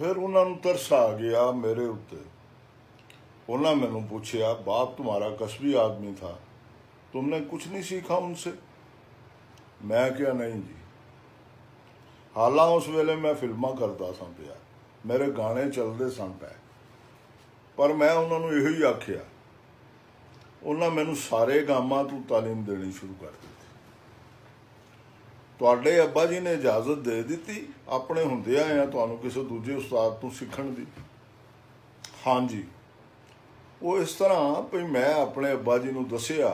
फिर उन्होंने तरस आ गया मेरे उत्ते। उन्होंने मैनू पूछया, बाप तुम्हारा कस्बी आदमी था, तुमने कुछ नहीं सीखा उनसे? मैं क्या, नहीं जी। हालां उस वेले मैं फिल्मां करता सा पिया, मेरे गाने चलते सन पै, पर मैं उन्होंने यही आख्या। उन्होंने मैनू सारे गामां तू तालीम देनी शुरू कर दी। तुहाडे अब्बा जी ने इजाजत दे दी अपने हुंदियां आ तुहानू किसी दूजे उस्ताद तो सीखण दी? हाँ जी। वो इस तरह भी मैं अपने अब्बा जी नू दसिया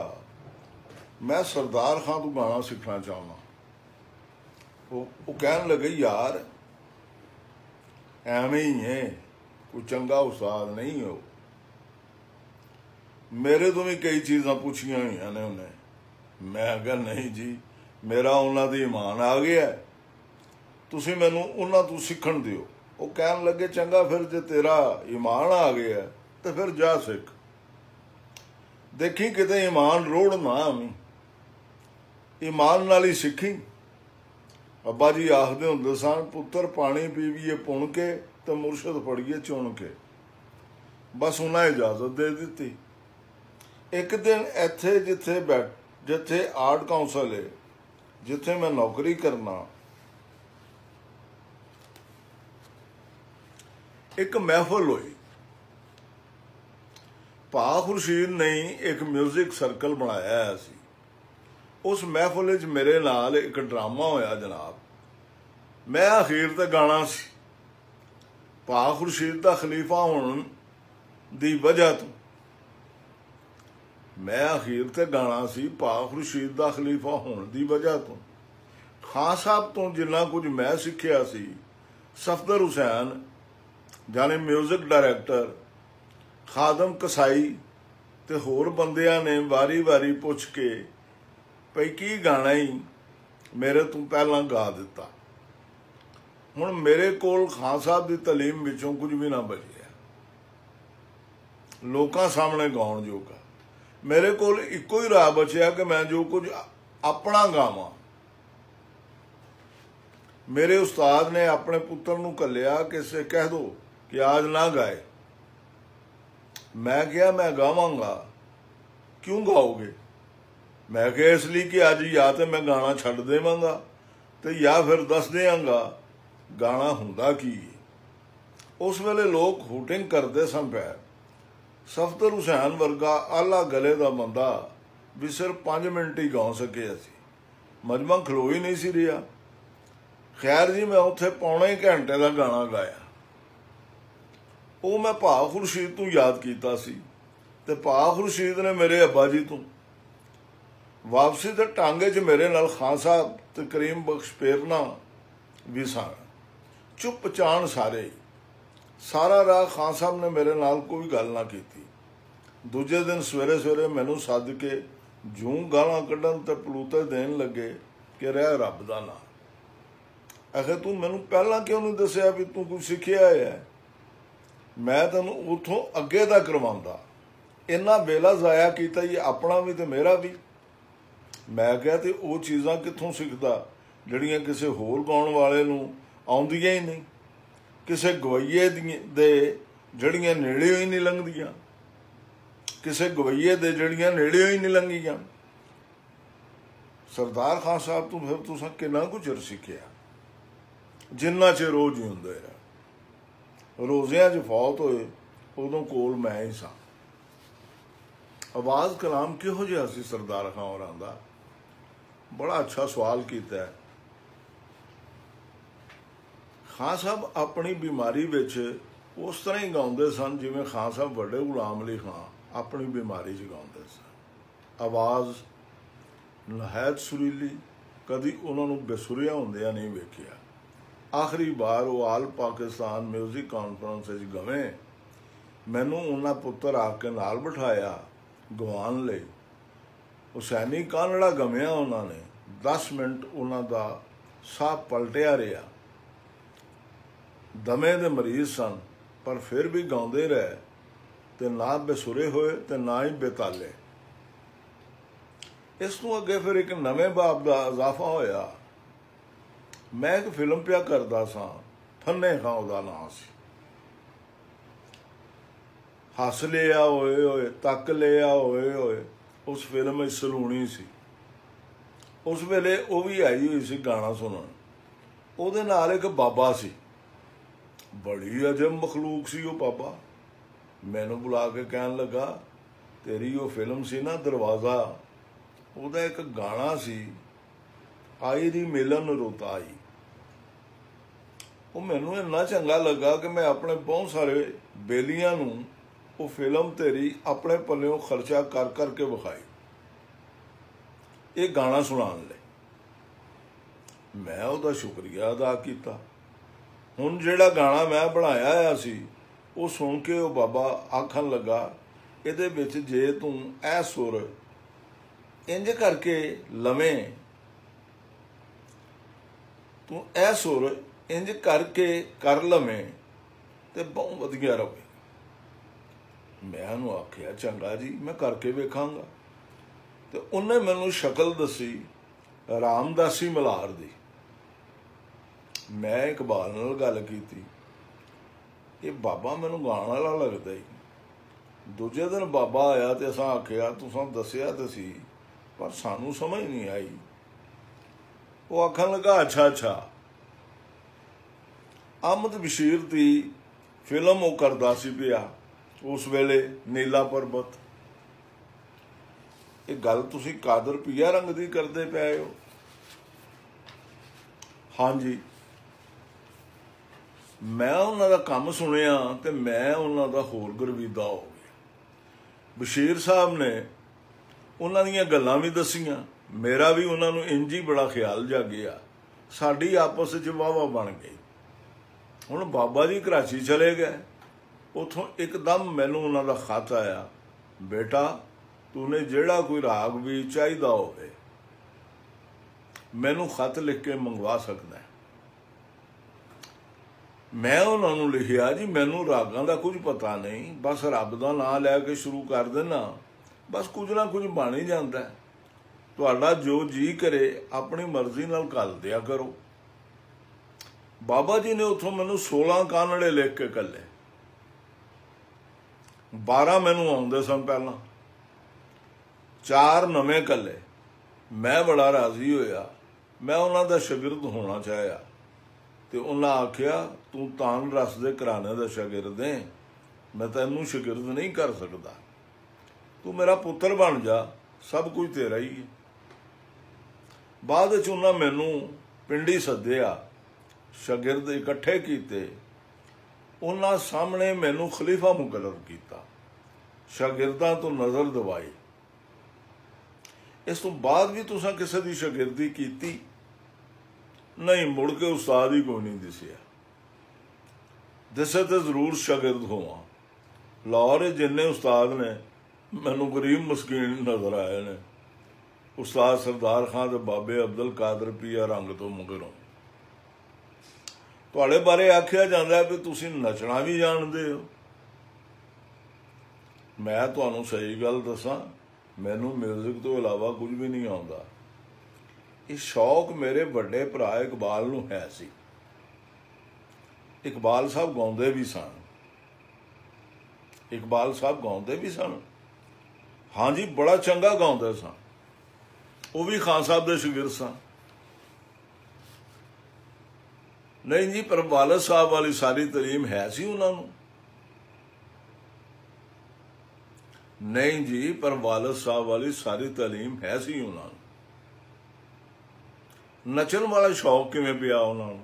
मैं सरदार खां तो गाना सीखना चाहना। वो कहन लगे, यार एवें ही है, कोई चंगा उस्ताद नहीं हो। मेरे तो भी कई चीज़ां पूछियां हुई ने उन्हें। मैं कहा, नहीं जी, मेरा उन्हों दी ईमान आ गया, तुसी मैनू उन्हों तो सीखण दिओ। वो कहन लगे, चंगा फिर जे तेरा ईमान आ गया तो फिर जा सिख, देखी किते ईमान रोड़ ना आवी, ईमान नाल ही सीखी। अब्बा जी आखदे हुंदे सन, पुत्र पानी पीवीए पुण के तो मुरशद फड़िए चुन के। बस उन्हें इजाजत दे दी। एक दिन इत्थे जिथे आर्ट काउंसल है, जिथे मैं नौकरी करना, एक महफल हुई। भा खुर्शीद ने एक म्यूजिक सर्कल बनाया है सी। उस महफल च मेरे नाल एक ड्रामा होया जनाब। मैं अखीर ते गाना सी। भा खुर्शीद दा खलीफा होने दी वजह तो मैं अखीर ते गाना सी। भा खुर्शीद दा खलीफा होने दी वजह तो खान साहब तो जिन्ना कुछ मैं सीखिया सी, सफदर हुसैन जाने म्यूजिक डायरैक्टर, खादम कसाई ते होर बंदियां ने वारी वारी पुछ के भई की गाना ही मेरे तो पहला गा दिता। हुण मेरे कोल खान साहब की तलीम विचों कुछ भी ना बचिया लोकां सामने गाउण जोगा। मेरे कोल इको ही राह बचिया कि मैं जो कुछ अपना गावां। मेरे उस्ताद ने अपने पुत्र नूं घल्लिया कि इसे कह दो कि आज ना गाए। मैं कहा, मैं गावांगा। क्यों गाओगे? मैं कहा, इसलिए कि अज या तो मैं गाना छड्ड देवांगा तो या फिर दस देंगा गाना हुंदा की है। उस वेले लोग हूटिंग करते सन पै। सफदर हुसैन वर्गा आला गले का बंदा भी सिर्फ 5 मिनट ही गा सके। असी मजमा खलो ही नहीं सी रहा। खैर जी, मैं उत्थे पौने घंटे का गाना गाया। वो मैं भा खुर्शीद तो याद किया सी ते भा खुर्शीद ने मेरे अब्बा जी तो वापसी के टांगे च मेरे नाल खान साहब ते करीम बख्श पेरना भी सन। चुप चाण सारे। सारा राह खान साहब ने मेरे नाल कोई गल ना की। दूजे दिन सवेरे सवेरे मैनू सद के जूं गालां कढ़न ते पलूते देन लगे कि रह रब दा नाम। आखिर तू मैनू पहला क्यों नहीं दसिया भी तू कुछ सीखिया है? मैं तेन उतों अगे दा करवांदा। इन्ना बेला जाया किया ही अपना भी तो मेरा भी। मैं कहा, तो वो चीज़ां कित्थों सीखदा जड़ियां किसी होर गाउण वाले नूं आउंदियां ही नहीं, किसी गवैये दे जड़ियां नेड़े ही नहीं लंघदियां, किसी गवैये दे जड़ियां नेड़े ही नहीं लंघियां। सरदार खान साहब तो फिर तुसां किन्ना कुछ चिर सीखिया, जिन्ना चिर रोज ही हुंदे रहे। रोज़ियां च फौत होए उदों कोल मैं ही सा। आवाज़ कलाम किहो जिहा सी सरदार खान होरां दा? बड़ा अच्छा सवाल किया है। खान साहब अपनी बीमारी विच उस तरह ही गाउंदे सन जिवें खान साहब वड्डे गुलाम अली खां अपनी बीमारी च गाउंदे सन। आवाज़ नहायत सुरीली, कदी उन्होंने बेसुरिया हुंदियां नहीं वेखिया। आखिरी बार वो आल पाकिस्तान म्यूजिक कॉन्फ्रेंस गवे। मैनू उन्हां पुत्र आके नाल बिठाया गवान लई। हुसैनी कानड़ा गमिया उन्होंने 10 मिनट उन्होंने साह पलटिया रहा। दमे दे मरीज सन पर फिर भी गाउंदे रहे ते ना बेसुरे होए ते ना ही बेताले। इस तों अगे फिर एक नवे बाब का इजाफा होया। मैं एक फिल्म पिया करदा सा, फन्ने खां उहदा नाम सी। हस लिया होए होए, तक लिया होए होए उस फिल्म में सलूनी सी। उस वेले वो भी आई हुई सी गाना सुनन। ਉਹਦੇ ਨਾਲ एक बाबा सी, बड़ी अजब मखलूक सी वो बाबा। मैनू बुला के कहन लगा तेरी वो फिल्म सी ना दरवाज़ा, ਉਹਦਾ एक गाना सी आई री मिलन रोताई। वो मैनू इन्ना चंगा लगा कि मैं अपने बहुत सारे बेलियां नू वो फिल्म तेरी अपने पल्लियों खर्चा कर करके विखाई, ये गाना सुनाने लई। मैं उसका शुक्रिया अदा किया। हुण जिहड़ा गाना मैं बनाया होया सी वो सुन के वो बाबा आखन लगा इहदे विच जे तूं ऐ सुर इंज करके लवें, तूं ऐ सुर इंज करके कर लवें तो बहुत वधिया रहे। मैं उन्होंने आख्या चंगा जी मैं करके वेखांगा। तो उन्हें मैनू शक्ल दसी रामदासी मल्हार दी। मैं इकबाल नाल गल कीती, ये बाबा मैनू गाण वाला लगदा ही। दूजे दिन बाबा आया तो असां आख्या तुसां दसिया तो सी पर सानू समझ नहीं आई। वो आखन लगा अच्छा अच्छा अहमद बशीर की फिल्म वो करदा सी पिया उस वेले नीला पर्बत। ये गल तुसी कादर पिया रंग दी करदे पए हो? हाँ जी। मैं उन्हां दा काम सुनिया तो मैं उन्हां दा होर गर्विदा हो गया। बशीर साहब ने उन्हां दीयां गल्लां भी दसियां, मेरा भी उन्हां नूं इंज ही बड़ा ख्याल जागिया, साडी आपस च वाह बन गई। हुण बाबा जी कराची चले गए, उथों एकदम मैनू उन्हां दा खत आया, बेटा तूने जिहड़ा कोई राग भी चाहिदा होवे मैनू खत लिख के मंगवा सकदा है। मैं उन्होंने लिखिया जी मैनू रागां दा कुछ पता नहीं, बस रब दा नाम लैके शुरू कर देना, बस कुछ ना कुछ बन ही जाता है। तुहाडा जो जी करे अपनी मर्जी नाल कर दिया करो। बाबा जी ने उथों मैनू 16 कानड़े लिख के कले, 12 मैनू आउंदे सन पहला, 4 नवे कले। मैं बड़ा राजी होया, मैं उन्हां दा शागिर्द होना चाहया। तो उन्हें आख्या तू तान रस दे घराने का शागिर्द है, मैं तैनू शागिर्द नहीं कर सकता, तू मेरा पुत्र बन जा, सब कुछ तेरा ही है। बाद उन्हें मैनू पिंडी सद्दिया, शागिर्द इकट्ठे किए, उन्होंने सामने मैनू खलीफा मुकर्रर किया, शागिर्दां तो नज़र दवाई। इस तो बाद भी तुसां किसी की शागिर्दी की नहीं? मुड़ के उस्ताद ही कोई नहीं दिसिया। दिसे तो जरूर शागिर्द होवां। लाहौर जिन्ने उस्ताद ने मैनू गरीब मस्कीन नज़र आए ने, उस्ताद सरदार खान ते बाबे अब्दुल कादर पिया रंग तो मगरों। तुहाडे बारे आख्या जाता है भी तुसीं नचना भी जानते हो। मैं तुहानूं सही गल दसां, मैनू म्यूजिक तो इलावा कुछ भी नहीं आउंदा। ये शौक मेरे बड़े भरा इकबाल नूं है सी। इकबाल साहब गाउंदे भी सन, इकबाल साहब गाउंदे भी सन, हाँ जी बड़ा चंगा गाउंदे सन। वो भी खान साहब दे शागिर्द सन। नहीं जी पर वालिद साहब वाली सारी तलीम है सी उन्होंने? नहीं जी पर वालिद साहब वाली सारी तालीम है सी उन्होंने। नचन वाला शौक किवें पिया उन्होंने?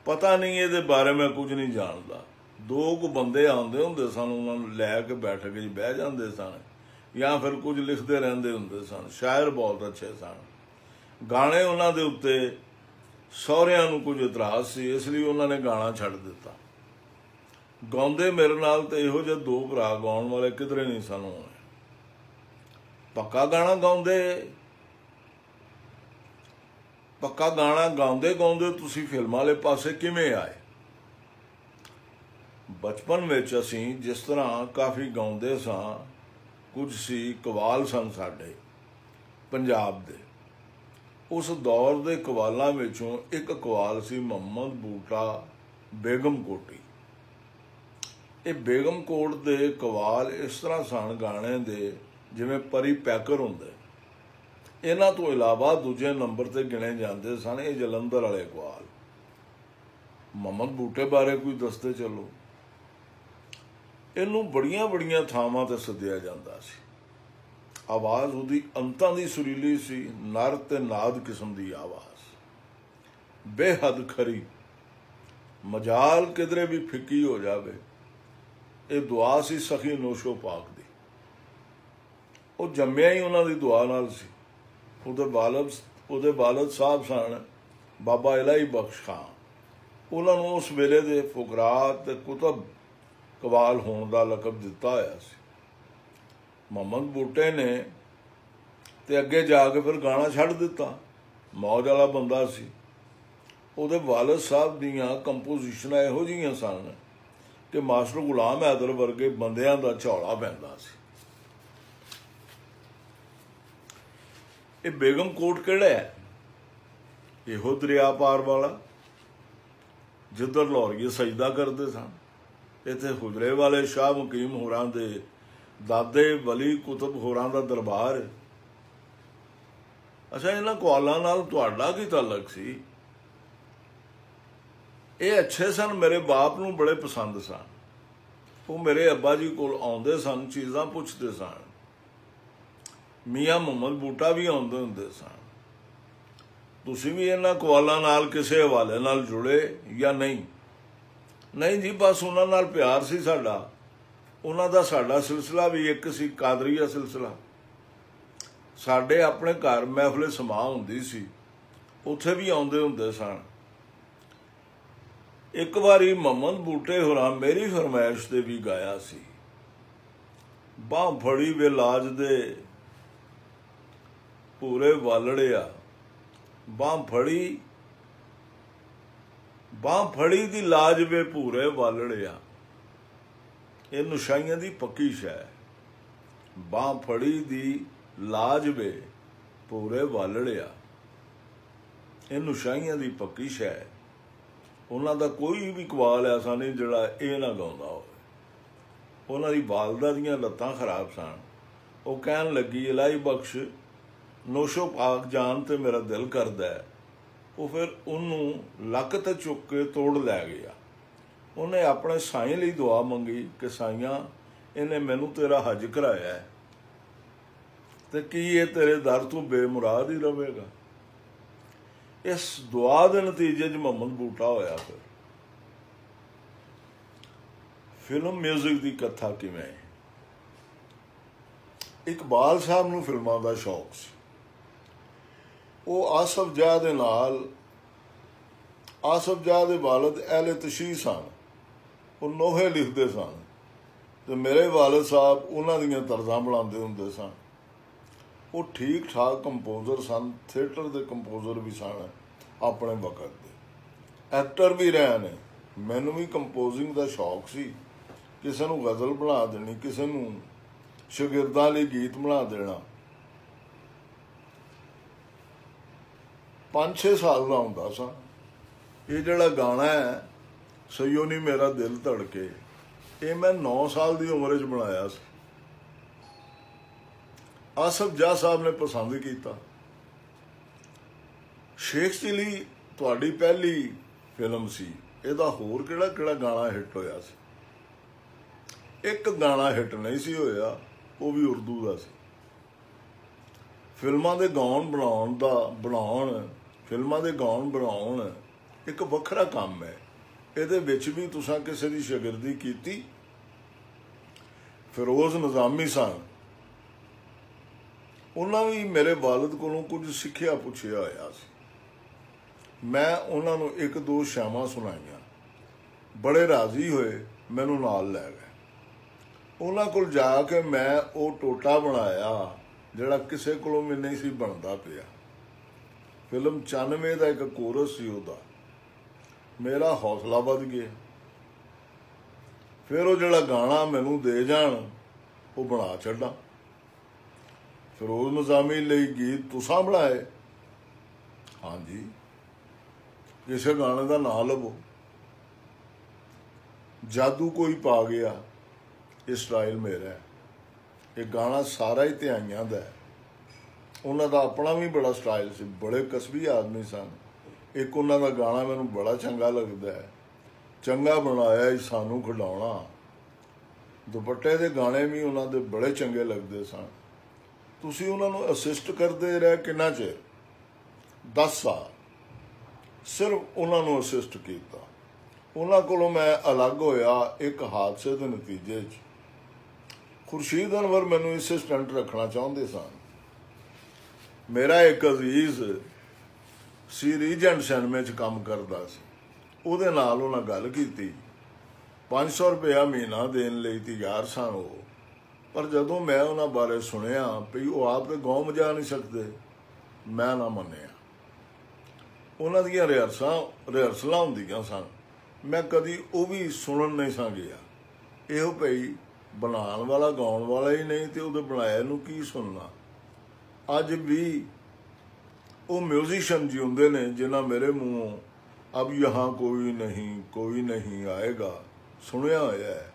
पता नहीं, ये बारे में कुछ नहीं जानता। 2 को बंदे आते होंदे सन, उन्होंने लैके बैठक च बह जाते सन, या फिर कुछ लिखते रहते होंदे सन। शायर बहुत अच्छे सन। गाने उन्होंने उत्ते सहुरियां नूं कुछ इतराज सी, इसलिए उन्होंने गाना छड्ड दिता। गाउंदे मेरे नाल तो इहो जिहे 2 भरा गाउण वाले किधरे नहीं सन होणे। पक्का गाना गाउंदे, पक्का गाना गाउंदे गाउंदे तुसीं फिल्मां वाले पासे किवें आए? बचपन विच असीं जिस तरह काफ़ी गाउंदे सां, कुछ सी कवाल सन साडे पंजाब दे। उस दौर दे कवालां विचों एक कवाल सी मुहम्मद बूटा बेगम कोटी। ਇਹ ਬੇਗਮ ਕੋਟ ਦੇ ਕਵਾਲ ਇਸ ਤਰ੍ਹਾਂ ਸਨ ਗਾਣੇ ਦੇ ਜਿਵੇਂ ਪਰੀ ਪੈਕਰ ਹੁੰਦੇ। ਇਹਨਾਂ ਤੋਂ ਇਲਾਵਾ ਦੂਜੇ ਨੰਬਰ ਤੇ ਗਿਣੇ ਜਾਂਦੇ ਸਨ ਇਹ ਜਲੰਧਰ ਵਾਲੇ ਕਵਾਲ। ਮੁਹੰਮਦ ਬੂਟੇ ਬਾਰੇ ਕੋਈ ਦੱਸਦੇ ਚੱਲੋ। ਇਹਨੂੰ ਬੜੀਆਂ ਬੜੀਆਂ ਥਾਵਾਂ ਤੇ ਸੱਦਿਆ ਜਾਂਦਾ ਸੀ। ਆਵਾਜ਼ ਉਹਦੀ ਅੰਤਾਂ ਦੀ ਸੁਰੀਲੀ ਸੀ, ਨਰ ਤੇ ਨਾਦ ਕਿਸਮ ਦੀ ਆਵਾਜ਼, ਬੇਹੱਦ ਖਰੀ। ਮਜਾਲ ਕਿਧਰੇ ਵੀ ਫਿੱਕੀ ਹੋ ਜਾਵੇ, ਇਹ ਦੁਆ ਸੀ ਸਖੀ ਨੋਸ਼ੋ ਪਾਕ ਦੀ। ਉਹ ਜੰਮਿਆ ਹੀ ਉਹਨਾਂ ਦੀ ਦੁਆ ਨਾਲ ਸੀ। ਉਹਦੇ ਵਾਲਦ ਸਾਹਿਬ ਸਨ ਬਾਬਾ ਇਲਾਹੀ ਬਖਸ਼ ਖਾਂ। ਉਹਨਾਂ ਨੂੰ ਉਸ ਵੇਲੇ ਦੇ ਫੁਕਰਾ ਤੇ ਕੁਤਬ ਕਵਾਲ ਹੋਣ ਦਾ ਲਕਬ ਦਿੱਤਾ ਹੋਇਆ ਸੀ। ਮੁਹੰਮਦ ਬੂਟੇ ਨੇ ਤੇ ਅੱਗੇ ਜਾ ਕੇ ਫਿਰ ਗਾਣਾ ਛੱਡ ਦਿੱਤਾ। ਮੌਜ ਵਾਲਾ ਬੰਦਾ ਸੀ। ਉਹਦੇ ਵਾਲਦ ਸਾਹਿਬ ਦੀਆਂ ਕੰਪੋਜੀਸ਼ਨਾਂ ਇਹੋ ਜਿਹੀਆਂ ਸਨ ਕਿ ਮਾਸਟਰ ਗੁਲਾਮ ਹੈਦਰ ਵਰਗੇ ਬੰਦਿਆਂ ਦਾ ਝੌਲਾ ਪੈਂਦਾ ਸੀ। ਇਹ ਬੇਗਮ ਕੋਟ ਕਿਹੜਾ ਹੈ? ਇਹੋ ਦਰਿਆ ਪਾਰ ਵਾਲਾ ਜਿੱਧਰ ਲਾਹੌਰੀਏ ਸਜਦਾ ਕਰਦੇ ਸਨ। ਇੱਥੇ ਹੁਜਰੇ ਵਾਲੇ ਸ਼ਾਹ ਮੁਕੀਮ ਹੋਰਾਂ ਦੇ ਦਾਦੇ ਵਲੀ ਕੁਤਬ ਹੋਰਾਂ ਦਾ ਦਰਬਾਰ। ਅੱਛਾ, ਇਹਨਾਂ ਕਵਾਲਾਂ ਨਾਲ ਤੁਹਾਡਾ ਕੀ ਤਾਲੁਕ ਸੀ? ਇਹ ਅੱਛੇ ਸਨ, ਮੇਰੇ ਬਾਪ ਨੂੰ ਬੜੇ ਪਸੰਦ ਸਨ। ਉਹ ਮੇਰੇ ਅੱਬਾ ਜੀ ਕੋਲ ਆਉਂਦੇ ਸਨ, ਚੀਜ਼ਾਂ ਪੁੱਛਦੇ ਸਨ। ਮੀਆਂ ਮੁਹੰਮਦ ਬੂਟਾ ਵੀ ਆਉਂਦੇ ਹੁੰਦੇ ਸਨ। ਤੁਸੀਂ ਵੀ ਇਹਨਾਂ ਕਵਾਲਾਂ ਨਾਲ ਕਿਸੇ ਹਵਾਲੇ ਨਾਲ ਜੁੜੇ ਜਾਂ ਨਹੀਂ? ਨਹੀਂ ਜੀ, ਬਸ ਉਹਨਾਂ ਨਾਲ ਪਿਆਰ ਸੀ ਸਾਡਾ। ਉਹਨਾਂ ਦਾ ਸਾਡਾ ਸਿਲਸਿਲਾ ਵੀ ਇੱਕ ਸੀ, ਕਾਦਰੀਆ ਸਿਲਸਿਲਾ। ਸਾਡੇ ਆਪਣੇ ਘਰ ਮਹਿਫਲੇ ਸਮਾ ਹੁੰਦੀ ਸੀ, ਉੱਥੇ ਵੀ ਆਉਂਦੇ ਹੁੰਦੇ ਸਨ। ਇੱਕ ਵਾਰੀ ਮੁਹੰਮਦ ਬੂਟੇ ਹੋਰਾਂ ਮੇਰੀ ਫਰਮਾਇਸ਼ ਤੇ ਵੀ ਗਾਇਆ ਸੀ। ਬਾਂਹ ਫੜੀ ਵੇ ਲਾਜ ਦੇ ਪੂਰੇ ਵਾਲੜਿਆ, ਬਾਂਹ ਫੜੀ ਦੀ ਲਾਜ ਵੇ ਭੂਰੇ ਵਾਲੜਿਆ। ਇਹ ਨੁਸ਼ਾਈਆਂ ਦੀ ਪੱਕੀ ਸ਼ੈ। ਬਾਂਹ ਫੜੀ ਦੀ ਲਾਜ ਵੇ ਭੂਰੇ ਵਾਲੜਿਆ, ਇਹ ਨੁਸ਼ਾਈਆਂ ਦੀ ਪੱਕੀ ਸ਼ੈ। ਉਹਨਾਂ ਦਾ ਕੋਈ ਵੀ ਕਵਾਲ ਐਸਾ ਨਹੀਂ ਜਿਹੜਾ ਇਹ ਨਾ ਗਾਉਂਦਾ ਹੋਵੇ। ਉਹਨਾਂ ਦੀ ਵਾਲਦਾ ਦੀਆਂ ਲੱਤਾਂ ਖਰਾਬ ਸਨ। ਉਹ ਕਹਿਣ ਲੱਗੀ, ਇਲਾਹੀ ਬਖਸ਼ ਨੋਸ਼ੋ ਪਾਕ ਜਾਣ ਤੇ ਮੇਰਾ ਦਿਲ ਕਰਦਾ ਹੈ। ਉਹ ਫਿਰ ਉਹਨੂੰ ਲੱਕ ਤੇ ਚੁੱਕ ਕੇ ਤੋੜ ਲੈ ਗਿਆ। ਉਹਨੇ ਆਪਣੇ ਸਾਈਂ ਲਈ ਦੁਆ ਮੰਗੀ ਕਿ ਸਾਈਆਂ, ਇਹਨੇ ਮੈਨੂੰ ਤੇਰਾ ਹੱਜ ਕਰਾਇਆ ਹੈ ਤੇ ਕੀ ਇਹ ਤੇਰੇ ਦਰ ਤੋਂ ਬੇਮੁਰਾਦ ਹੀ ਰਹੇਗਾ? ਇਸ ਦੁਆ ਦੇ ਨਤੀਜੇ 'ਚ ਮੁਹੰਮਦ ਬੂਟਾ ਹੋਇਆ। ਫਿਰ ਫਿਲਮ ਮਿਊਜ਼ਿਕ ਦੀ ਕਥਾ ਕਿਵੇਂ? ਇਕਬਾਲ ਸਾਹਿਬ ਨੂੰ ਫਿਲਮਾਂ ਦਾ ਸ਼ੌਕ ਸੀ। ਉਹ ਆਸਫ ਜਾਹ ਦੇ ਨਾਲ, ਆਸਫ ਜਾਹ ਦੇ ਵਾਲਦ ਅਹਿਲੇ ਤਸ਼ੀਹ ਸਨ। ਉਹ ਨੋਹੇ ਲਿਖਦੇ ਸਨ ਤੇ ਮੇਰੇ ਵਾਲਦ ਸਾਹਿਬ ਉਹਨਾਂ ਦੀਆਂ ਤਰਜ਼ਾਂ ਬਣਾਉਂਦੇ ਹੁੰਦੇ ਸਨ। ਉਹ ਠੀਕ ਠਾਕ ਕੰਪੋਜ਼ਰ ਸਨ, ਥੀਏਟਰ ਦੇ ਕੰਪੋਜ਼ਰ ਵੀ ਸਨ ਆਪਣੇ ਵਕਤ ਦੇ, ਐਕਟਰ ਵੀ ਰਹੇ ਨੇ। ਮੈਨੂੰ ਵੀ ਕੰਪੋਜ਼ਿੰਗ ਦਾ ਸ਼ੌਕ ਸੀ। ਕਿਸੇ ਨੂੰ ਗਜ਼ਲ ਬਣਾ ਦੇਣੀ, ਕਿਸੇ ਨੂੰ ਸ਼ਾਗਿਰਦਾਂ ਲਈ ਗੀਤ ਬਣਾ ਦੇਣਾ। 5-6 ਸਾਲ ਦਾ ਹੁੰਦਾ ਸਾਂ। ਇਹ ਜਿਹੜਾ ਗਾਣਾ ਹੈ ਸਈਓ ਨੀ ਮੇਰਾ ਦਿਲ ਧੜਕੇ, ਇਹ ਮੈਂ 9 ਸਾਲ ਦੀ ਉਮਰ 'ਚ ਬਣਾਇਆ ਸੀ। ਆਸਫ ਜਾਹ ਸਾਹਿਬ ਨੇ ਪਸੰਦ ਕੀਤਾ। ਸ਼ੇਖ ਚਿਲੀ ਤੁਹਾਡੀ ਪਹਿਲੀ ਫਿਲਮ ਸੀ। ਇਹਦਾ ਹੋਰ ਕਿਹੜਾ ਗਾਣਾ ਹਿੱਟ ਹੋਇਆ ਸੀ? ਇੱਕ ਗਾਣਾ ਹਿੱਟ ਨਹੀਂ ਸੀ ਹੋਇਆ, ਉਹ ਵੀ ਉਰਦੂ ਦਾ ਸੀ। ਫਿਲਮਾਂ ਦੇ ਗਾਉਣ ਬਣਾਉਣ ਇੱਕ ਵੱਖਰਾ ਕੰਮ ਹੈ। ਇਹਦੇ ਵਿੱਚ ਵੀ ਤੁਸੀਂ ਕਿਸੇ ਦੀ ਸ਼ਾਗਿਰਦੀ ਕੀਤੀ। ਫਿਰੋਜ਼ ਨਿਜ਼ਾਮੀ ਸਨ, ਉਹਨਾਂ ਵੀ ਮੇਰੇ ਵਾਲਦ ਕੋਲੋਂ ਕੁਝ ਸਿੱਖਿਆ ਪੁੱਛਿਆ ਹੋਇਆ ਸੀ। ਮੈਂ ਉਹਨਾਂ ਨੂੰ 1-2 ਸ਼ਾਮਾਂ ਸੁਣਾਈਆਂ, ਬੜੇ ਰਾਜ਼ੀ ਹੋਏ, ਮੈਨੂੰ ਨਾਲ ਲੈ ਗਏ। ਉਹਨਾਂ ਕੋਲ ਜਾ ਕੇ ਮੈਂ ਉਹ ਟੋਟਾ ਬਣਾਇਆ ਜਿਹੜਾ ਕਿਸੇ ਕੋਲੋਂ ਵੀ ਨਹੀਂ ਸੀ ਬਣਦਾ ਪਿਆ। ਫਿਲਮ 94 ਦਾ ਇੱਕ ਕੋਰਸ ਸੀ ਉਹਦਾ। ਮੇਰਾ ਹੌਸਲਾ ਵੱਧ ਗਿਆ। ਫਿਰ ਉਹ ਜਿਹੜਾ ਗਾਣਾ ਮੈਨੂੰ ਦੇ ਜਾਣ ਉਹ ਬਣਾ ਛੱਡਾਂ। ਫਿਰੋਜ਼ ਨਿਜ਼ਾਮੀ ਲਈ ਗੀਤ ਤੁਸਾਂ ਬਣਾਏ? ਹਾਂਜੀ। ਕਿਸੇ ਗਾਣੇ ਦਾ ਨਾਂ ਲਵੋ। जादू कोई पा गया, ये स्टाइल मेरा है। ये गाना सारा ही ध्याइयां दा है। उन्हां दा अपना भी बड़ा स्टाइल सी, बड़े कस्बी आदमी सन। एक उन्हां दा गाना मैनूं बड़ा चंगा लगदा है, चंगा बनाया ही सानू खिडौना। दुपट्टे दे गाने भी उन्हां दे बड़े चंगे लगदे सन। तुसीं उन्हां नूं असिस्ट करदे रहे किन्ना चिर? 10 साल सिर्फ उन्हां नूं असिस्ट कीता। उन्हां कोलों मैं अलग होया एक हादसे के नतीजे च। खुर्शीद अनवर मैनूं असिस्टेंट रखना चाहुंदे सन। मेरा एक अजीज सी रीजेंट सिनेमे च काम करदा सी, उहदे नाल उन्हां गल कीती। 500 रुपया महीना देने लई तैयार सन वो, पर जदों मैं उन्हां बारे सुनिया भी वो आप तो गाँव मजा नहीं सकते, मैं ना मन्निया। उन्हां दियां रिहर्सलां हुंदियां सन, मैं कदी वो भी सुनन नहीं सा गया। इहो भई बनाने वाला गाउण वाला ही नहीं तो उहदे बनाया नूं की सुनना। अज भी वो म्यूजिशियन जिउंदे ने जिन्हां मेरे मूँहों अब यहाँ कोई नहीं आएगा सुनिया होया है।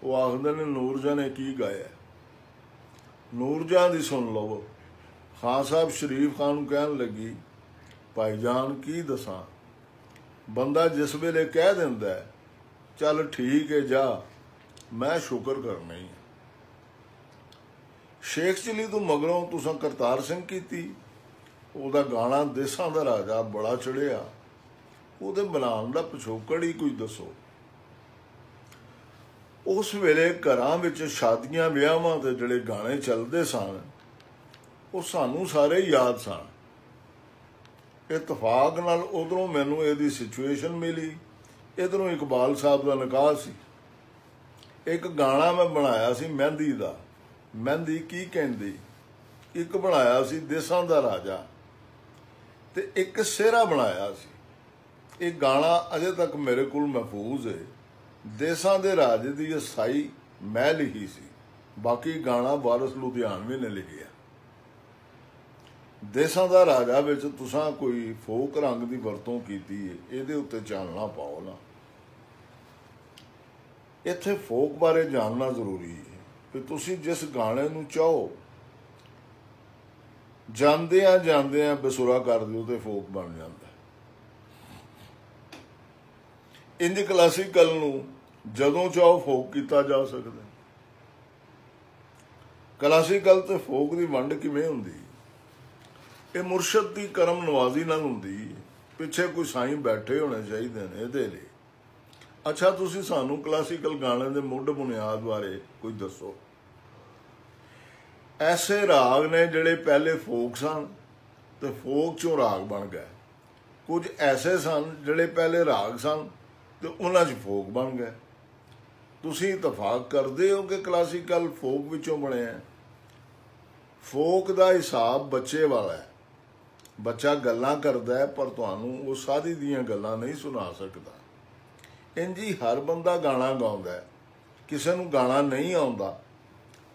वो आखदे ने नूरजहां ने की गाया। नूरजहां दी सुन लवो। खान साहब शरीफ खान नूं कहण लगी, भाईजान की दसां, बंदा जिस वेले कह दिंदा है चल ठीक है जा, मैं शुक्र करना ही। शेख चिली तो मगरों तुसां करतार सिंह कीती, उहदा गाना देसां दा राजा बड़ा चढ़िया। उहदे बनाउण दा पिछोकड़ ही कोई दसो। उस वेले घरां विच शादियां विआहां ते जिहड़े गाने चलदे सन वो सानू सारे याद सन। इतफाक नाल उधरों मैनू इहदी सिचुएशन मिली, इधरों इकबाल साहब का निकाह सी। एक गाना मैं बनाया सी मेहंदी दा, मेहंदी की कहंदी। एक बनाया सी देसां दा राजा ते एक सेहरा बनाया सी। एक गाना अजे तक मेरे कोल महफूज है। देसां दे राजे दी साई मैं लिखी सी, बाकी गाना वारिस लुधियानवी ने लिखिया। देसां दा राजा विच तुसां कोई फोक रंग की वरतों कीती है, इहदे उत्ते चानना पाओ ना। इत्थे फोक बारे जानना जरूरी है कि तुसीं जिस गाने नूं चाहो जांदियां बेसुरा कर दिओ ते फोक बन जाता। इंज क्लासीकल नूं जदों चाहो फोक किया जा सकता। क्लासीकल ते फोक की वंड किवें हुंदी? ये मुरशद की करम नवाजी नाल हुंदी। पिछे कोई साईं बैठे होने चाहिए ने इहदे लई। अच्छा तुसीं सानू क्लासीकल गाने के मुੱਢ बुनियाद बारे कोई दसो। ऐसे राग ने जिहड़े पहले फोक सन ते फोक चों राग बन गए। कुछ ऐसे सन जिहड़े पहले राग सन ते उन्हां च फोक बन गए। तुसीं इतफाक करदे हो कि क्लासीकल फोक विचों बने हैं? फोक का हिसाब बच्चे वाला है। बच्चा गल्लां करदा है पर तुहानूं वो सादी दियां गल्लां नहीं सुना सकदा। इंज ही हर बंदा गाना गाउंदा है। किसी नूं गाना नहीं आउंदा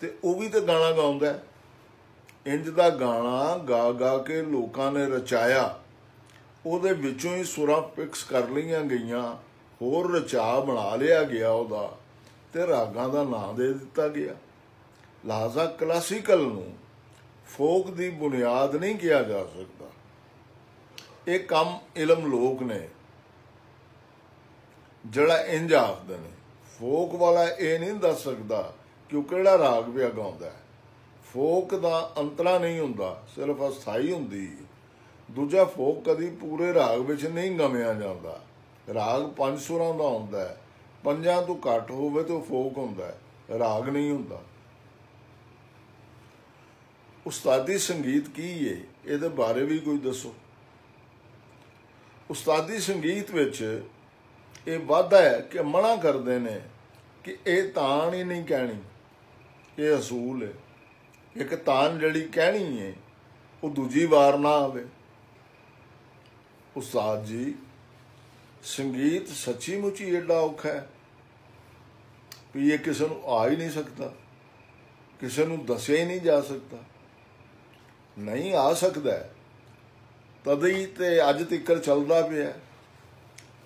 ते वो भी तो गाना गाउंदा है। इंज दा गाना गा गा के लोकां ने रचाया, उहदे विचों ही सुरां फिक्स कर लईआं गईआं, होर रचा बना लिया गया उहदा ते रागां दा नां दे दिता गया। लिहाजा क्लासीकल नूं फोक की बुनियाद नहीं किया जा सकता। एक कम इलम लोग ने जड़ा इंज आखदे ने। फोक वाला ये नहीं दस सकता कि वह किहड़ा राग पिया गाउंदा है। फोक का अंतरा नहीं हुंदा, सिर्फ अस्थाई हुंदी। दूजा फोक कदी पूरे राग विच नहीं गमिया जाता। राग 5 सुरां दा हुंदा है, 5 तो घट होवे तो फोक हुंदा है, राग नहीं हुंदा। उस्तादी संगीत की है, इहदे बारे भी कोई दसो। उस्तादी संगीत विच ये वाधा है कि मना करते हैं कि यह तान ही नहीं कहनी, ये असूल है। एक तान जड़ी कहनी है वो दूजी बार ना आवे। उस्ताद जी संगीत सच्ची मुची एडा औखा है भी ये किसी को आ ही नहीं सकता, किसी को दसिया ही नहीं जा सकता। नहीं आ सकता है तदी ते अज तक चलता पिया।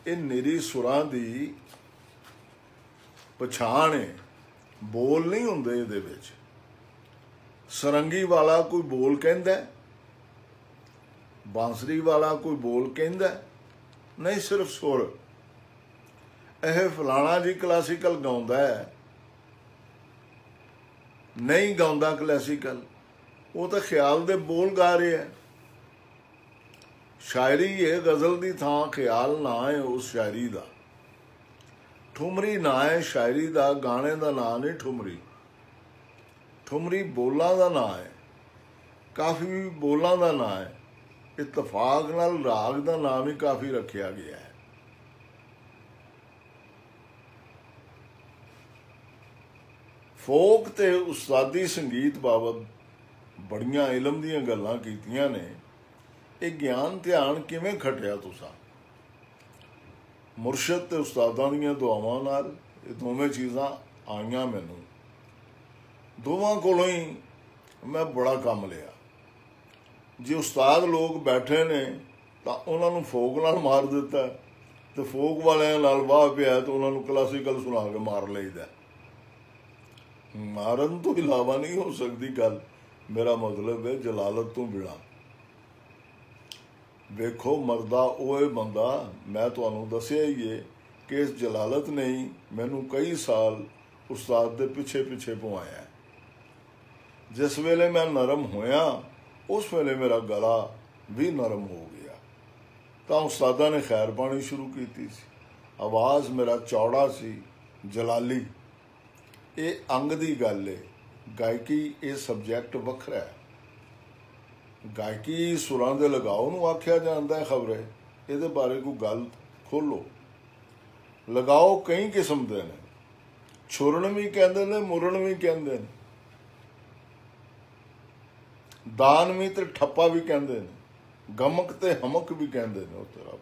ये निरी सुरां दी ਪਛਾਣ ਹੈ, ਬੋਲ ਨਹੀਂ ਹੁੰਦੇ ਇਹਦੇ ਵਿੱਚ। ਸਰੰਗੀ ਵਾਲਾ ਕੋਈ ਬੋਲ ਕਹਿੰਦਾ, ਬਾਂਸਰੀ ਵਾਲਾ ਕੋਈ ਬੋਲ ਕਹਿੰਦਾ, ਨਹੀਂ, ਸਿਰਫ ਸੁਰ। ਇਹ ਫਲਾਣਾ ਜੀ ਕਲਾਸੀਕਲ ਗਾਉਂਦਾ ਹੈ, ਨਹੀਂ ਗਾਉਂਦਾ ਕਲਾਸੀਕਲ, ਉਹ ਤਾਂ ਖਿਆਲ ਦੇ ਬੋਲ ਗਾ ਰਿਹਾ। ਸ਼ਾਇਰੀ ਹੈ, ਗਜ਼ਲ ਦੀ ਥਾਂ ਖਿਆਲ ਨਾ ਹੈ ਉਸ ਸ਼ਾਇਰੀ ਦਾ। ਠੁਮਰੀ ਨਾ ਹੈ ਸ਼ਾਇਰੀ ਦਾ, ਗਾਣੇ ਦਾ ਨਾਂ ਨਹੀਂ ਠੁਮਰੀ। ਠੁਮਰੀ ਬੋਲਾਂ ਦਾ ਨਾਂ ਹੈ, ਕਾਫੀ ਬੋਲਾਂ ਦਾ ਨਾਂ ਹੈ। ਇਤਫਾਕ ਨਾਲ ਰਾਗ ਦਾ ਨਾਮ ਹੀ ਕਾਫੀ ਰੱਖਿਆ ਗਿਆ ਹੈ। ਫੋਕ ਤੇ ਉਸਤਾਦੀ ਸੰਗੀਤ ਬਾਬਤ ਬੜੀਆਂ ਇਲਮ ਦੀਆਂ ਗੱਲਾਂ ਕੀਤੀਆਂ ਨੇ। ਇਹ ਗਿਆਨ ਧਿਆਨ ਕਿਵੇਂ ਖਟਿਆ ਤੁਸਾਂ? ਮੁਰਸ਼ਦ ਤੇ ਉਸਤਾਦਾਂ ਦੀਆਂ ਦੁਆਵਾਂ ਨਾਲ ਇਹ ਦੋਵੇਂ ਚੀਜ਼ਾਂ ਆਈਆਂ ਮੈਨੂੰ। ਦੋਵਾਂ ਕੋਲੋਂ ਹੀ ਮੈਂ ਬੜਾ ਕੰਮ ਲਿਆ। ਜੇ ਉਸਤਾਦ ਲੋਕ ਬੈਠੇ ਨੇ ਤਾਂ ਉਹਨਾਂ ਨੂੰ ਫੋਕ ਨਾਲ ਮਾਰ ਦਿੱਤਾ, ਤੇ ਫੋਕ ਵਾਲਿਆਂ ਨਾਲ ਵਾਹ ਪਿਆ ਤਾਂ ਉਹਨਾਂ ਨੂੰ ਕਲਾਸੀਕਲ ਸੁਣਾ ਕੇ ਮਾਰ ਲਈਦਾ। ਮਾਰਨ ਤੋਂ ਇਲਾਵਾ ਨਹੀਂ ਹੋ ਸਕਦੀ ਗੱਲ। ਮੇਰਾ ਮਤਲਬ ਹੈ ਜਲਾਲਤ ਤੋਂ ਬਿਨਾਂ। ਵੇਖੋ ਮਰਦਾ ਉਹ ਬੰਦਾ, ਮੈਂ ਤੁਹਾਨੂੰ ਦੱਸਿਆ ਹੀ ਹੈ ਕਿ ਇਸ ਜਲਾਲਤ ਨੇ ਹੀ ਮੈਨੂੰ ਕਈ ਸਾਲ ਉਸਤਾਦ ਦੇ ਪਿੱਛੇ ਪਿੱਛੇ ਪਵਾਇਆ। ਜਿਸ ਵੇਲੇ ਮੈਂ ਨਰਮ ਹੋਇਆ ਉਸ ਵੇਲੇ ਮੇਰਾ ਗਲਾ ਵੀ ਨਰਮ ਹੋ ਗਿਆ। ਤਾਂ ਉਸਤਾਦਾਂ ਨੇ ਖੈਰ ਪਾਣੀ ਸ਼ੁਰੂ ਕੀਤੀ ਸੀ। ਆਵਾਜ਼ ਮੇਰਾ ਚੌੜਾ ਸੀ, ਜਲਾਲੀ। ਇਹ ਅੰਗ ਦੀ ਗੱਲ ਹੈ। ਗਾਇਕੀ ਇਹ ਸਬਜੈਕਟ ਵੱਖਰਾ ਹੈ। ਗਾਇਕੀ ਸੁਰਾਂ ਦੇ ਲਗਾਓ ਨੂੰ ਆਖਿਆ ਜਾਂਦਾ ਹੈ। ਖਬਰੇ ਇਹਦੇ ਬਾਰੇ ਕੋਈ ਗੱਲ ਖੋਲੋ। ਲਗਾਓ ਕਈ ਕਿਸਮ ਦੇ ਨੇ। ਛੁਰਨ ਵੀ ਕਹਿੰਦੇ ਨੇ, ਮੁਰਨ ਵੀ ਕਹਿੰਦੇ ਨੇ, ਦਾਨਵੀ ਤੇ ਠੱਪਾ ਵੀ ਕਹਿੰਦੇ ਨੇ, ਗਮਕ ਤੇ ਹਮਕ ਵੀ ਕਹਿੰਦੇ ਨੇ। ਉਹ ਤੇਰਾ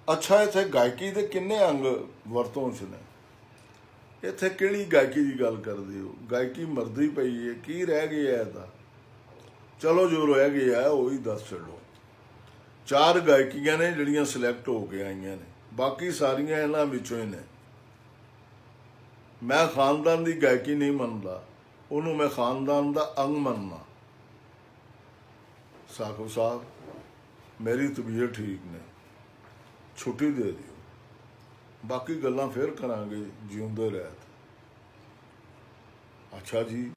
ਅੱਛਾ, ਇੱਥੇ ਗਾਇਕੀ ਦੇ ਕਿੰਨੇ ਅੰਗ ਵਰਤੋਂ 'ਚ ਨੇ? ਇੱਥੇ ਕਿਹੜੀ ਗਾਇਕੀ ਦੀ ਗੱਲ ਕਰਦੇ ਹੋ? ਗਾਇਕੀ ਮਰਦੀ ਪਈ ਹੈ। ਕੀ ਰਹਿ ਗਿਆ ਇਹਦਾ? ਚਲੋ ਜੋ ਰਹਿ ਗਿਆ ਉਹੀ ਦੱਸ ਛੱਡੋ। 4 ਗਾਇਕੀਆਂ ਨੇ ਜਿਹੜੀਆਂ ਸਿਲੈਕਟ ਹੋ ਕੇ ਆਈਆਂ ਨੇ, ਬਾਕੀ ਸਾਰੀਆਂ ਇਹਨਾਂ ਵਿੱਚੋਂ ਹੀ ਨੇ। ਮੈਂ ਖਾਨਦਾਨ ਦੀ ਗਾਇਕੀ ਨਹੀਂ ਮੰਨਦਾ, ਉਹਨੂੰ ਮੈਂ ਖਾਨਦਾਨ ਦਾ ਅੰਗ ਮੰਨਣਾ। ਸਾਖੋ ਸਾਹਿਬ, ਮੇਰੀ ਤਬੀਅਤ ਠੀਕ ਨੇ, ਛੁੱਟੀ ਦੇ ਦਿਓ। ਬਾਕੀ ਗੱਲਾਂ ਫਿਰ ਕਰਾਂਗੇ ਜਿਉਂਦੇ ਰਹਿਤ। ਅੱਛਾ ਜੀ।